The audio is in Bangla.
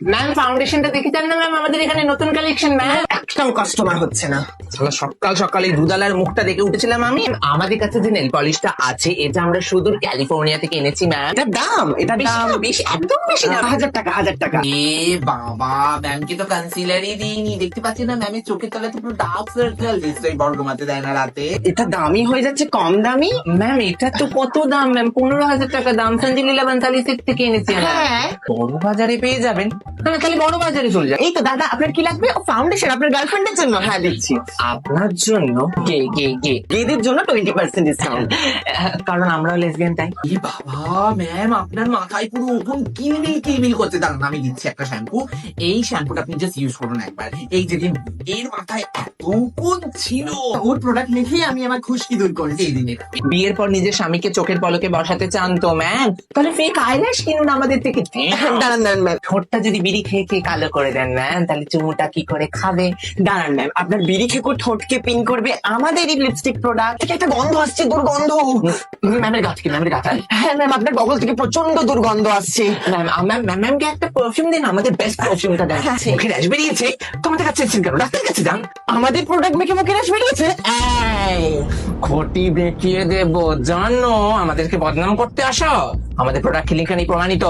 ম্যাম ফাউন্ডেশনটা দেখে যান না ম্যাম, আমাদের এখানে নতুন কালেকশন ম্যাম। একদম কাস্টমার হচ্ছে না। শালা সকাল সকাল এই দুধালার মুখটা দেখে উঠেছিলাম আমি। আমাদের কাছে যে নেল পলিশটা আছে এটা আমরা সুদূর ক্যালিফোর্নিয়া থেকে এনেছি ম্যাম। এটার দাম বেশি একদম বেশি না। 1000 টাকা 1000 টাকা। এ বাবা, ম্যামকে তো কনসিলারই দিইনি, দেখতে পাচ্ছি না ম্যামের চোখের তলায় তো পুরো ডার্ক সার্কেল। নিশ্চয়ই বড় ঘুমাতে দেয় না রাতে। এটা দামি হয়ে যাচ্ছে, কম দামি। ম্যাম এটা তো কত দাম ম্যাম, 15,000 টাকা দাম। সঞ্জিলীলা বানসালি সেট থেকে এনেছি আমরা। হ্যাঁ। বড় বাজারে পেয়ে যাবেন, তাহলে তাহলে বড় বাজারে চলে যান। এই তো দাদা, আপনার কি লাগবে? ও ফাউন্ডেশন আপনার গার্লফ্রেন্ডের জন্য? হ্যাঁ দিচ্ছি। আপনার জন্য? কে কে কে? গেদের জন্য 20% ডিসকাউন্ট। কারণ আমরা লেসবিয়ান তাই। এ বাবা ম্যাম, আপনার মাথায় পুরো ওপন কিলমিল কিলমিল করছে। দাঁড়ান আমি দিচ্ছি একটা শ্যাম্পু। এই শ্যাম্পুটা আপনি জাস্ট ইউজ করুন একবার। এই যে দিন, এর মাথায় এত কোন ছিল, ওর প্রোডাক্ট মেখেই আমি আমার খুশকি দূর করেছি এই দিনে। বিয়ের পর নিজের স্বামীকে চোখের পলকে বসাতে চান তো ম্যাম, তাহলে ফেক আইল্যাশ কিনুন আমাদের থেকে। দাঁড়ান দাঁড়ান ম্যাম, ঠোঁটটা যদি বিড়ি খেয়ে খেয়ে কালো করে দেন ম্যাম, তাহলে চুমুটা কি করে খাবে? দাঁড়ান ম্যাম, আপনার বিড়ি খেকো ঠোঁটকে পিন করবে আমাদেরই লিপস্টিক প্রোডাক্ট থেকে। একটা গন্ধ আসছে, দুর্গন্ধ। ম্যামের গাছ কি? ম্যামের গাছ হ্যাঁ ম্যাম, আপনার বগল থেকে প্রচন্ড দুর্গন্ধ আসছে। ম্যামকে একটা পারফিউম দিন, আমাদের বেস্ট পারফিউমটা দেন। হ্যাঁ। মুখে র্যাশ বেরিয়েছে, তোমাদের কাছে এসেছেন কেন? ডাক্তারের কাছে যান। আমাদের প্রোডাক্ট মেখে মুখে র্যাশ বেরিয়েছে। এই, ঘটি দেখিয়ে দেবো জানো, আমাদেরকে বদনাম করতে আসো। আমাদের প্রোডাক্ট কেলেঙ্কারি প্রমাণিত।